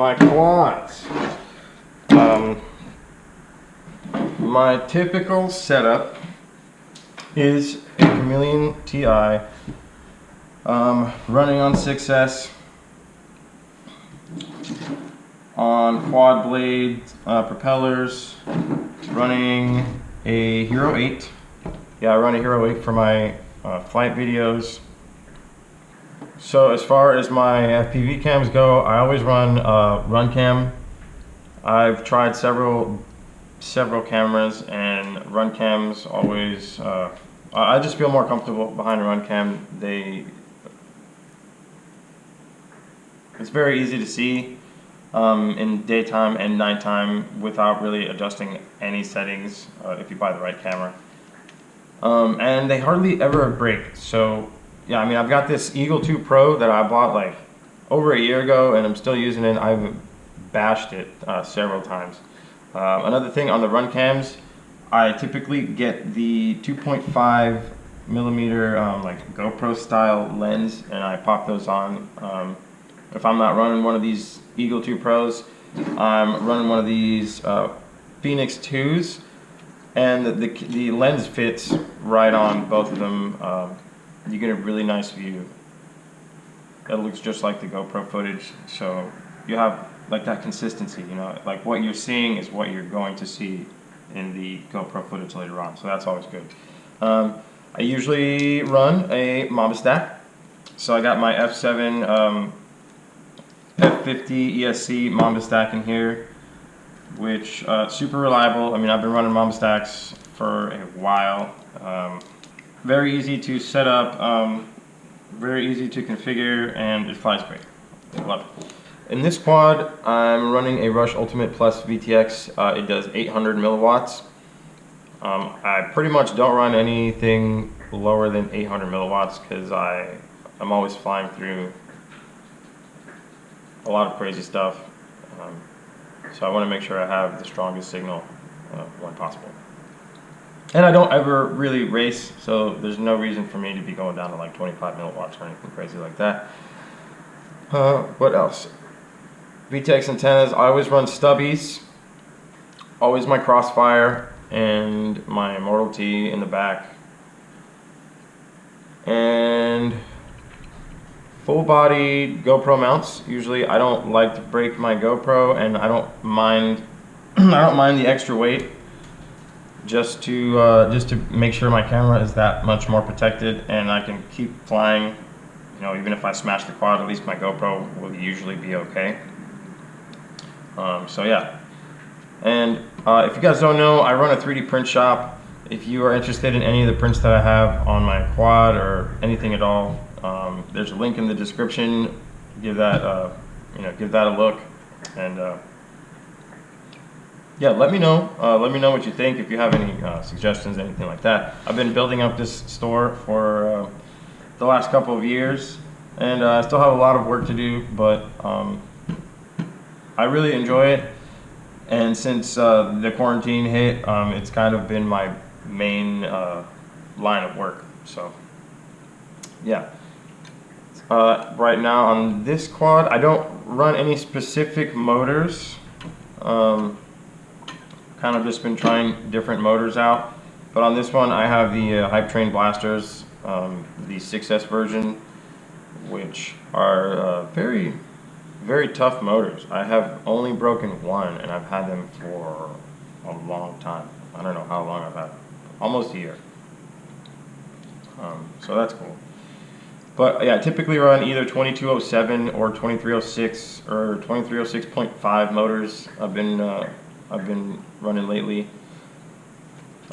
my quads. My typical setup is a Chameleon TI running on 6S on quad blade propellers, running a Hero 8. Yeah, I run a Hero 8 for my flight videos. So as far as my FPV cams go, I always run Runcam. I've tried several cameras, and Runcams always, I just feel more comfortable behind a Runcam. It's very easy to see in daytime and nighttime without really adjusting any settings if you buy the right camera. And they hardly ever break. So yeah, I mean, I've got this Eagle 2 Pro that I bought like over a year ago, and I'm still using it. I've bashed it several times. Another thing on the Runcams, I typically get the 2.5 millimeter like GoPro style lens, and I pop those on. If I'm not running one of these Eagle 2 Pros, I'm running one of these Phoenix 2s, and the lens fits right on both of them. You get a really nice view. it looks just like the GoPro footage. So you have like that consistency, you know, like what you're seeing is what you're going to see in the GoPro footage later on. So that's always good. I usually run a Mamba stack. So I got my F7 F50 ESC Mamba stack in here, which super reliable. I mean, I've been running Mamba stacks for a while. Very easy to set up, very easy to configure, and it flies great. I love it. In this quad, I'm running a Rush Ultimate Plus VTX. It does 800 milliwatts. I pretty much don't run anything lower than 800 milliwatts because I'm always flying through a lot of crazy stuff. So I want to make sure I have the strongest signal when possible. And I don't ever really race, so there's no reason for me to be going down to like 25 milliwatts or anything crazy like that. What else? VTX antennas, I always run Stubbies. Always my Crossfire and my Immortal T in the back. And full body GoPro mounts. Usually I don't like to break my GoPro, and I don't mind the extra weight just to make sure my camera is that much more protected and I can keep flying. You know, even if I smash the quad, at least my GoPro will usually be okay. So yeah. And if you guys don't know, I run a 3D print shop. If you are interested in any of the prints that I have on my quad or anything at all, there's a link in the description. Give that a look, and yeah, let me know. Let me know what you think. If you have any suggestions, anything like that. I've been building up this store for the last couple of years, and I still have a lot of work to do, but I really enjoy it. And since the quarantine hit, it's kind of been my main line of work. So yeah. Right now on this quad, I don't run any specific motors. Kind of just been trying different motors out. But on this one, I have the Hypetrain blasters, the 6S version, which are very, very tough motors. I have only broken one, and I've had them for a long time. I don't know how long I've had them. Almost a year. So that's cool. But yeah, I typically run either 2207 or 2306 or 2306.5 motors. I've been running lately.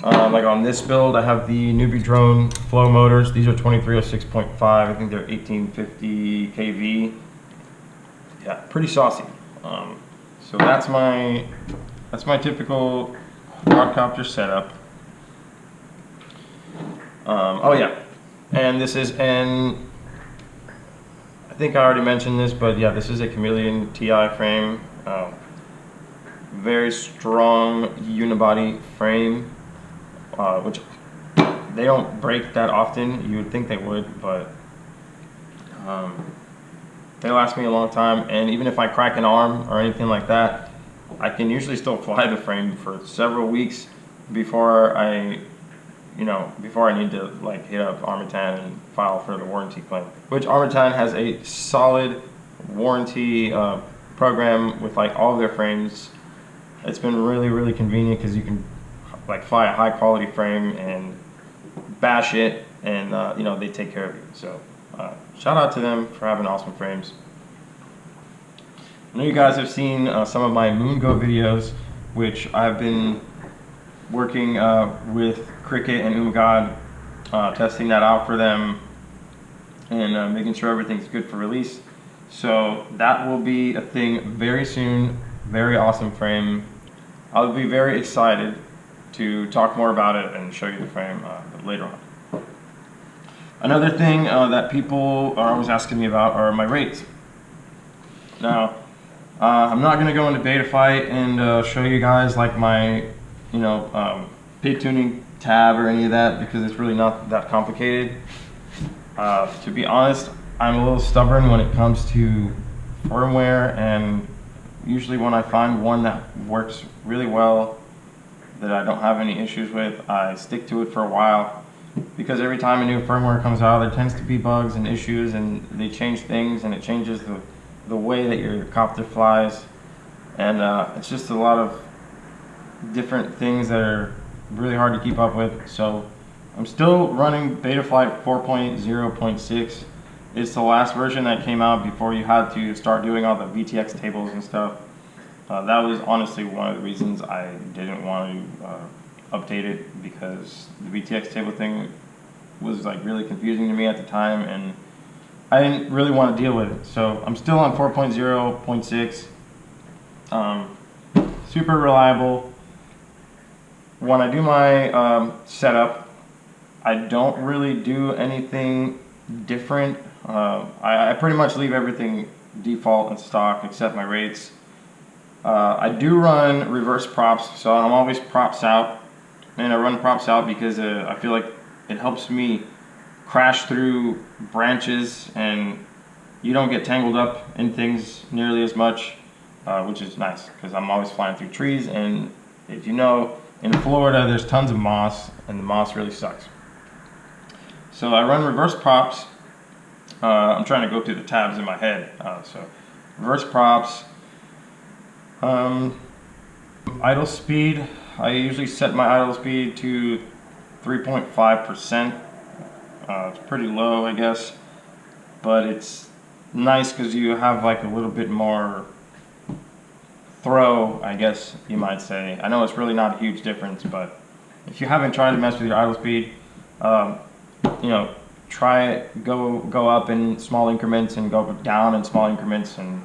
Like on this build, I have the Newbie Drone Flow motors. These are 2306.5. I think they're 1850 kV. Yeah, pretty saucy. So that's my typical quadcopter setup. Oh yeah, and this is I think I already mentioned this, but yeah, this is a Chameleon TI frame. Very strong unibody frame, which they don't break that often. You would think they would, but they last me a long time. And even if I crack an arm or anything like that, I can usually still fly the frame for several weeks before I need to like hit up Armattan and file for the warranty claim. Which Armattan has a solid warranty program with like all of their frames. It's been really, really convenient because you can like fly a high quality frame and bash it, and they take care of you. So shout out to them for having awesome frames. I know you guys have seen some of my MOONGOAT videos, which I've been working with Cricket and Ummagawd, testing that out for them and making sure everything's good for release. So that will be a thing very soon. Very awesome frame. I'll be very excited to talk more about it and show you the frame later on. Another thing that people are always asking me about are my rates. Now, I'm not going to go into beta fight and show you guys like my, pig tuning tab or any of that, because it's really not that complicated. To be honest, I'm a little stubborn when it comes to firmware, and usually when I find one that works really well, that I don't have any issues with, I stick to it for a while. because every time a new firmware comes out, there tends to be bugs and issues, and they change things, and it changes the way that your copter flies, and it's just a lot of different things that are really hard to keep up with. So I'm still running Betaflight 4.0.6. It's the last version that came out before you had to start doing all the VTX tables and stuff. That was honestly one of the reasons I didn't want to update it, because the VTX table thing was like really confusing to me at the time, and I didn't really want to deal with it. So I'm still on 4.0.6. Super reliable. When I do my setup, I don't really do anything different. I pretty much leave everything default and stock except my rates. I do run reverse props, so I'm always props out, and I run props out because I feel like it helps me crash through branches and you don't get tangled up in things nearly as much, which is nice because I'm always flying through trees, and if you know, in Florida there's tons of moss, and the moss really sucks. So I run reverse props. I'm trying to go through the tabs in my head. So reverse props. Idle speed. I usually set my idle speed to 3.5%. It's pretty low, I guess, but it's nice because you have like a little bit more throw, I guess you might say. I know it's really not a huge difference, but if you haven't tried to mess with your idle speed, you know, try it. Go up in small increments and go down in small increments, and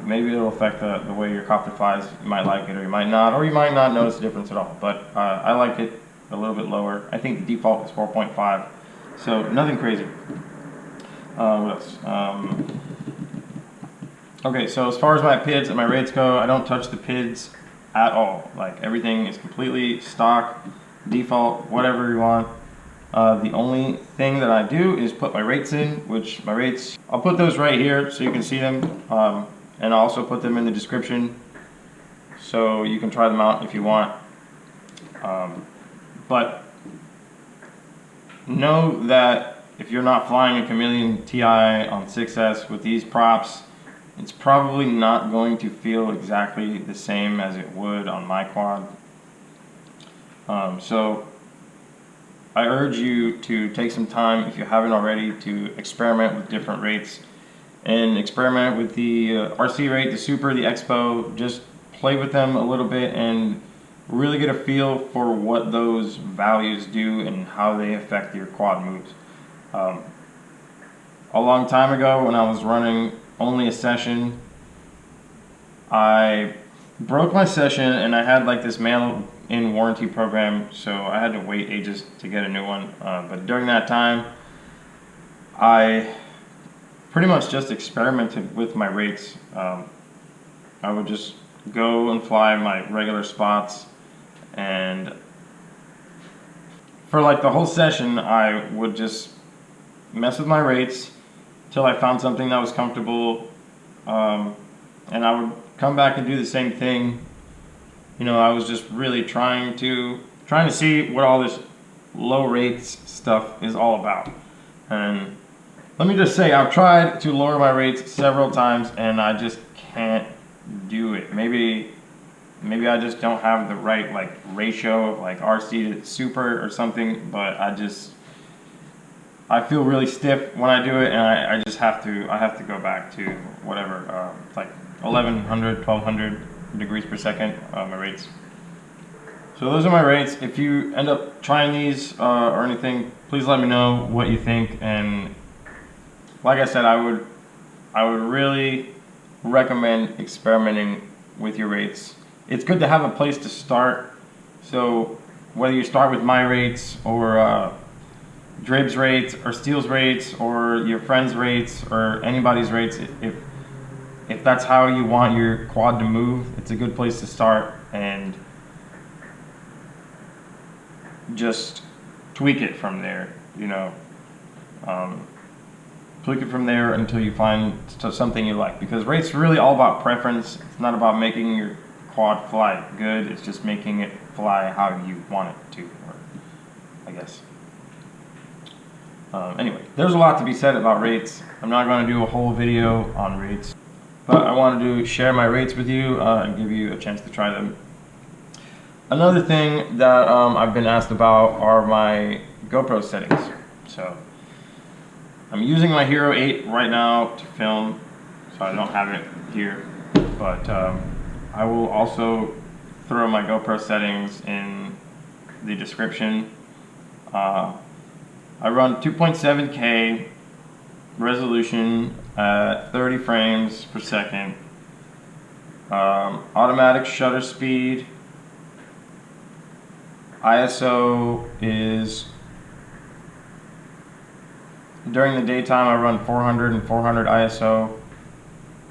maybe it'll affect the way your copter flies. You might like it, or you might not notice a difference at all. But I like it a little bit lower. I think the default is 4.5, so nothing crazy. What else? Okay, so as far as my PIDs and my rates go, I don't touch the PIDs at all. Like, everything is completely stock, default, whatever you want. The only thing that I do is put my rates in, which my rates, I'll put those right here so you can see them, and I'll also put them in the description so you can try them out if you want. But know that if you're not flying a Chameleon TI on 6S with these props, it's probably not going to feel exactly the same as it would on my quad. So I urge you to take some time, if you haven't already, to experiment with different rates, and experiment with the RC rate, the Super, the Expo. Just play with them a little bit and really get a feel for what those values do and how they affect your quad moves. A long time ago, when I was running only a session, I broke my session, and I had like this mail-in warranty program, so I had to wait ages to get a new one. But during that time, I pretty much just experimented with my rates. I would just go and fly my regular spots, and for like the whole session, I would just mess with my rates till I found something that was comfortable, and I would come back and do the same thing. You know, I was just really trying to see what all this low rates stuff is all about. And let me just say, I've tried to lower my rates several times, and I just can't do it. Maybe I just don't have the right like ratio of like RC to Super or something, but I feel really stiff when I do it, and I just have to go back to whatever, like 1100, 1200 degrees per second, my rates. So those are my rates. If you end up trying these or anything, please let me know what you think. And like I said, I would really recommend experimenting with your rates. It's good to have a place to start. So whether you start with my rates or Drib's rates or Steele's rates or your friend's rates or anybody's rates, if that's how you want your quad to move, it's a good place to start, and just tweak it from there, you know. Tweak it from there until you find something you like, because rates are really all about preference. It's not about making your quad fly good, it's just making it fly how you want it to, I guess. Anyway, there's a lot to be said about rates. I'm not going to do a whole video on rates, but I wanted to share my rates with you and give you a chance to try them. Another thing that I've been asked about are my GoPro settings. So I'm using my Hero 8 right now to film, so I don't have it here, but I will also throw my GoPro settings in the description. I run 2.7K resolution at 30 frames per second. Automatic shutter speed. ISO is, during the daytime I run 400 and 400 ISO.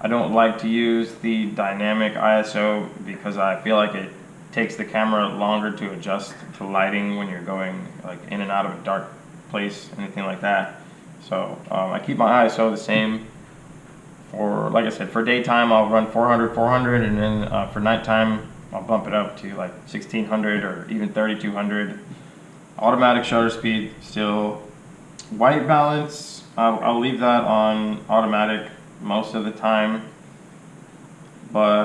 I don't like to use the dynamic ISO because I feel like it takes the camera longer to adjust to lighting when you're going like in and out of a dark place, anything like that. So I keep my ISO the same. For, like I said, for daytime I'll run 400, 400, and then for nighttime I'll bump it up to like 1600 or even 3200. Automatic shutter speed still. White balance, I'll leave that on automatic most of the time, but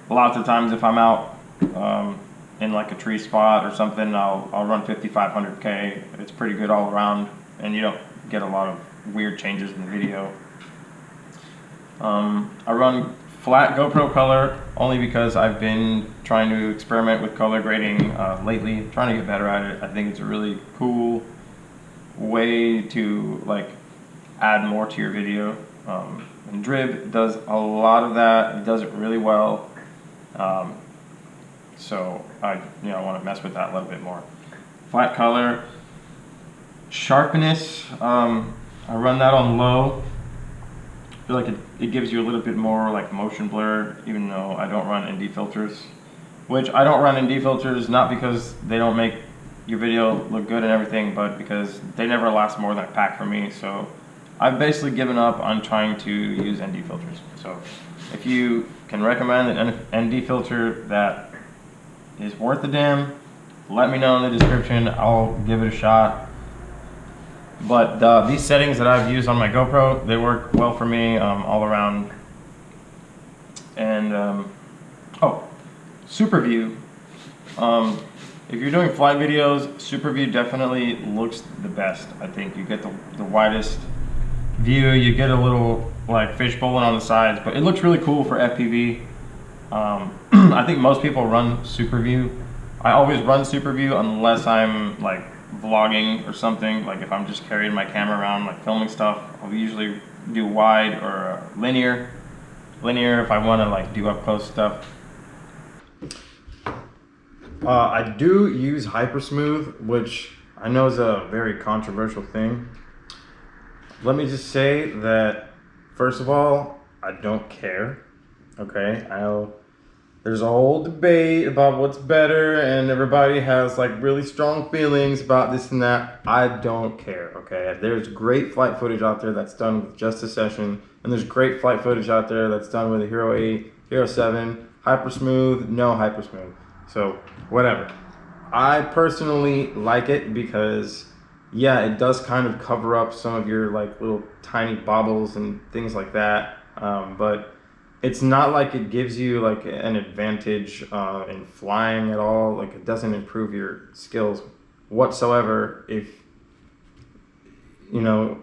lots of times if I'm out in like a tree spot or something, I'll run 5500K. It's pretty good all around, and you don't get a lot of weird changes in the video. I run flat GoPro color only because I've been trying to experiment with color grading lately, trying to get better at it. I think it's a really cool way to like add more to your video. And Drib does a lot of that. He does it really well. So I want to mess with that a little bit more. Flat color. Sharpness, I run that on low. I feel like it gives you a little bit more like motion blur, even though I don't run ND filters. Which I don't run ND filters not because they don't make your video look good and everything, but because they never last more than a pack for me. So I've basically given up on trying to use ND filters. So if you can recommend an ND filter that is worth a damn, let me know in the description. I'll give it a shot. But these settings that I've used on my GoPro, they work well for me all around. And oh, Super View. If you're doing flight videos, Super View definitely looks the best. I think you get the widest view. You get a little like fishbowling on the sides, but it looks really cool for FPV. I think most people run Super View. I always run Super View unless I'm like vlogging or something. Like if I'm just carrying my camera around, like filming stuff, I'll usually do wide or linear. Linear if I want to like do up close stuff. I do use Hypersmooth, which I know is a very controversial thing. Let me just say that, first of all, I don't care. Okay, there's a whole debate about what's better, and everybody has like really strong feelings about this and that. I don't care. Okay, there's great flight footage out there that's done with just a session, and there's great flight footage out there that's done with a Hero 8, Hero 7, Hypersmooth, no Hypersmooth. So whatever. I personally like it because, yeah, it does kind of cover up some of your like little tiny bobbles and things like that, but it's not like it gives you like an advantage in flying at all. Like it doesn't improve your skills whatsoever. If you know,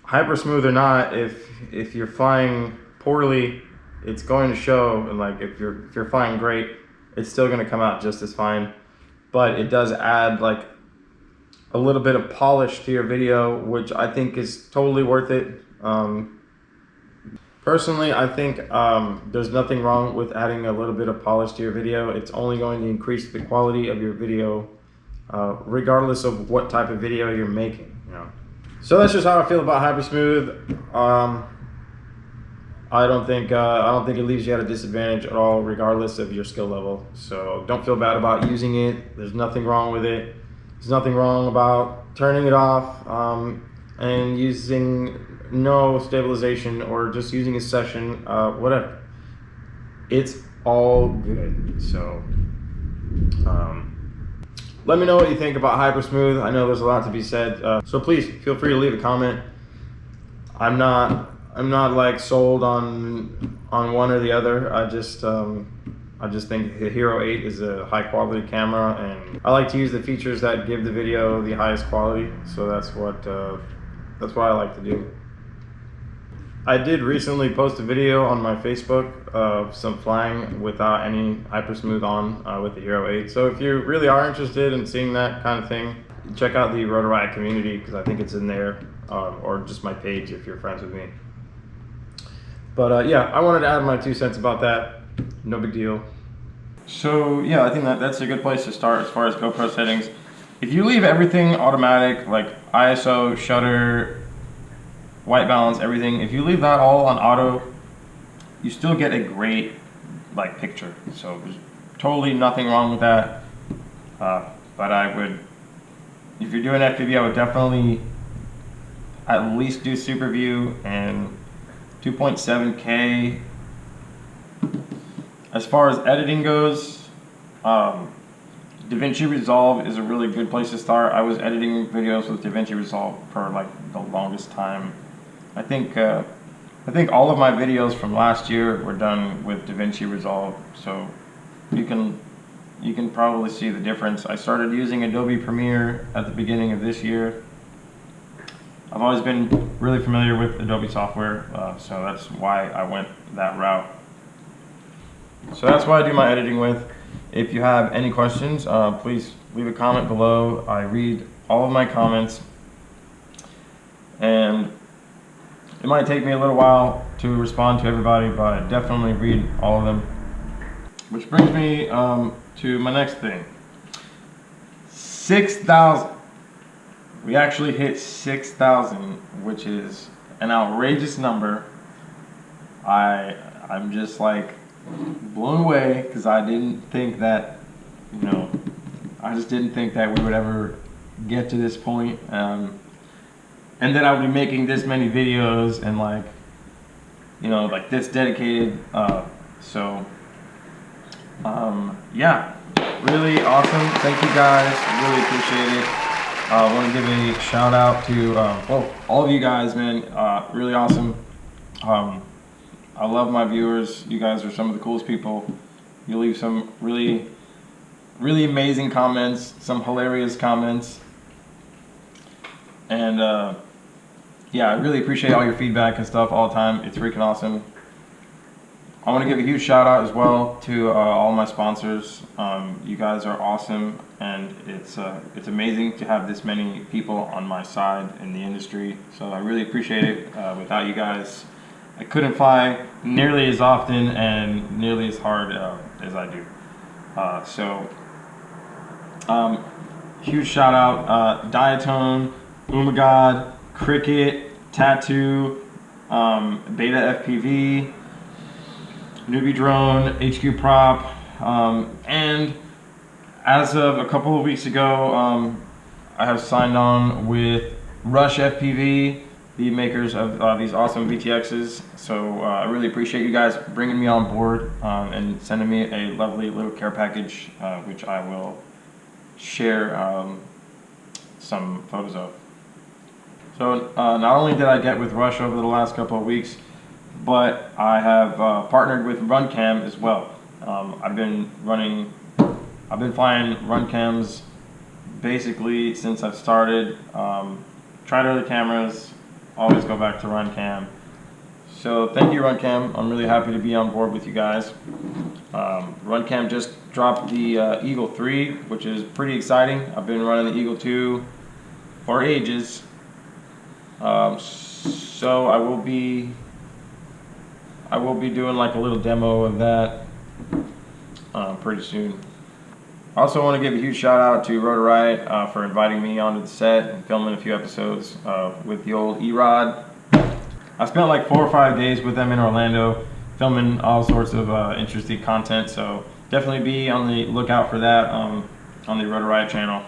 Hypersmooth or not, if you're flying poorly, it's going to show. And like if you're flying great, it's still going to come out just as fine. But it does add like a little bit of polish to your video, which I think is totally worth it. Personally, I think there's nothing wrong with adding a little bit of polish to your video. It's only going to increase the quality of your video, regardless of what type of video you're making. You know. So that's just how I feel about Hypersmooth. I don't think it leaves you at a disadvantage at all, regardless of your skill level. So don't feel bad about using it. There's nothing wrong with it. There's nothing wrong about turning it off and using no stabilization or just using a session, whatever. It's all good. So Let me know what you think about Hypersmooth. I know there's a lot to be said, so please feel free to leave a comment. I'm not like sold on one or the other. I just think the Hero 8 is a high quality camera, and I like to use the features that give the video the highest quality. So that's what I like to do. I did recently post a video on my Facebook of some flying without any Hypersmooth on with the Hero 8. So if you really are interested in seeing that kind of thing, check out the Rotor Riot community, because I think it's in there, or just my page if you're friends with me. But yeah, I wanted to add my 2 cents about that. No big deal. So yeah, I think that's a good place to start as far as GoPro settings. If you leave everything automatic, like ISO, shutter, white balance, everything, if you leave that all on auto, you still get a great like picture. So there's totally nothing wrong with that. But I would, if you're doing FPV, I would definitely at least do super view and 2.7K. As far as editing goes, DaVinci Resolve is a really good place to start. I was editing videos with DaVinci Resolve for like the longest time. I think all of my videos from last year were done with DaVinci Resolve, so you can probably see the difference. I started using Adobe Premiere at the beginning of this year. I've always been really familiar with Adobe software, so that's why I went that route. So that's what I do my editing with. If you have any questions, please leave a comment below. I read all of my comments, and it might take me a little while to respond to everybody, but I definitely read all of them. Which brings me to my next thing. 6,000. We actually hit 6,000, which is an outrageous number. I'm just like blown away, because I didn't think that, I just didn't think that we would ever get to this point. And that I would be making this many videos and like this dedicated. Yeah, really awesome. Thank you guys. Really appreciate it. I want to give a shout out to all of you guys, man. Really awesome. I love my viewers. You guys are some of the coolest people. You leave some really, really amazing comments, some hilarious comments, and yeah, I really appreciate all your feedback and stuff all the time. It's freaking awesome. I want to give a huge shout out as well to all my sponsors. You guys are awesome, and it's amazing to have this many people on my side in the industry. So I really appreciate it. Without you guys, I couldn't fly nearly as often and nearly as hard as I do. Huge shout out, Diatone, Ummagawd, Cricket, Tattoo, Beta FPV, Newbie Drone, HQProp, and as of a couple of weeks ago, I have signed on with Rush FPV, the makers of these awesome VTXs. So I really appreciate you guys bringing me on board and sending me a lovely little care package, which I will share some photos of. So not only did I get with Rush over the last couple of weeks, but I have partnered with Runcam as well. I've been flying Runcams basically since I've started. Tried other cameras, always go back to Runcam. So thank you, Runcam. I'm really happy to be on board with you guys. Runcam just dropped the Eagle 3, which is pretty exciting. I've been running the Eagle 2 for ages. So I will be doing like a little demo of that pretty soon. I also want to give a huge shout out to Rotor Riot for inviting me onto the set and filming a few episodes with the old E-Rod. I spent like 4 or 5 days with them in Orlando filming all sorts of interesting content, so definitely be on the lookout for that on the Rotor Riot channel.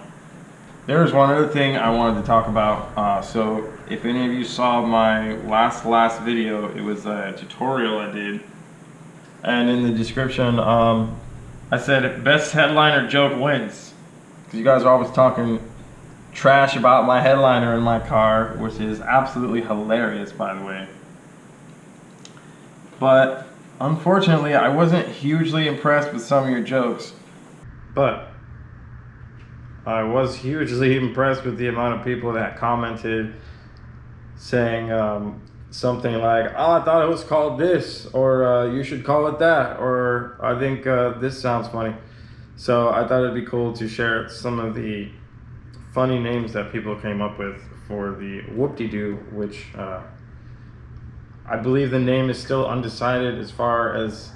There was one other thing I wanted to talk about. So if any of you saw my last video, it was a tutorial I did, and in the description I said best headliner joke wins, because you guys are always talking trash about my headliner in my car, which is absolutely hilarious, by the way. But unfortunately, I wasn't hugely impressed with some of your jokes. But I was hugely impressed with the amount of people that commented saying something like, oh, I thought it was called this, or you should call it that, or I think this sounds funny. So I thought it'd be cool to share some of the funny names that people came up with for the whoop-de-doo, which I believe the name is still undecided as far as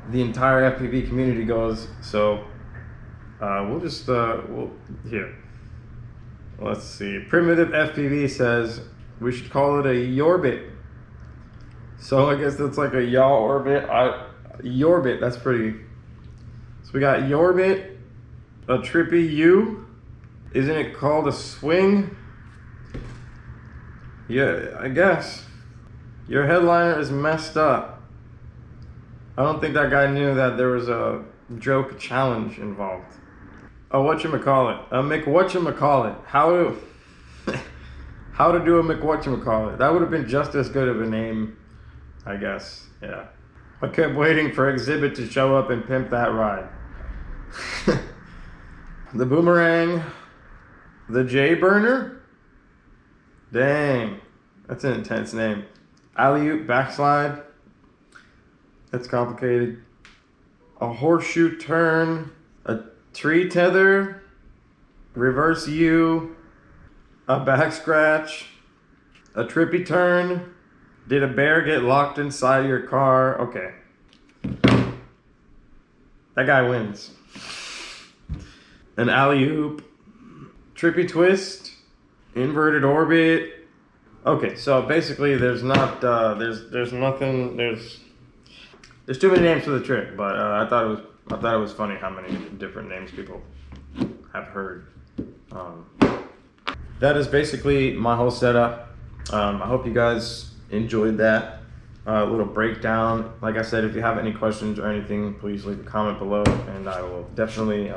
the entire FPV community goes. So we'll just, here. Let's see. Primitive FPV says we should call it a Yorbit. So I guess that's like a yaw orbit. Yorbit, that's pretty. So we got Yorbit, a trippy U. Isn't it called a swing? Yeah, I guess. Your headliner is messed up. I don't think that guy knew that there was a joke challenge involved. Oh, whatchamacallit? A McWhatchamacallit. How to do a McWhatchamacallit. That would have been just as good of a name, I guess. Yeah. I kept waiting for Exhibit to show up and pimp that ride. The Boomerang. The J Burner? Dang. That's an intense name. Alley-oop backslide. That's complicated. A horseshoe turn. A tree tether. Reverse U. A back scratch. A trippy turn. Did a bear get locked inside your car? Okay. That guy wins. An alley-oop. Trippy twist. Inverted orbit. Okay, so basically there's not, there's nothing, there's too many names for the trick, but I thought it was funny how many different names people have heard. That is basically my whole setup. I hope you guys enjoyed that little breakdown. Like I said, if you have any questions or anything, please leave a comment below, and I will definitely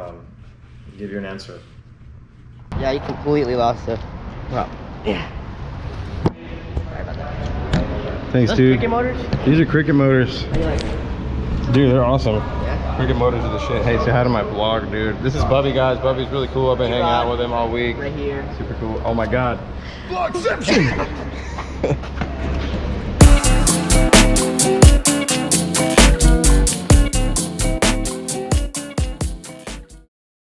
give you an answer. Yeah, you completely lost it. Well, yeah. Sorry about that. Thanks, dude. Cricket motors? These are Cricket motors. How do you like? Dude, they're awesome. Yeah. Cricket motors are the shit. Hey, say hi to my vlog, dude. This is Bubby, guys. Bubby's really cool. I've been hanging out with him all week. Right here. Super cool. Oh my god. Vlogception!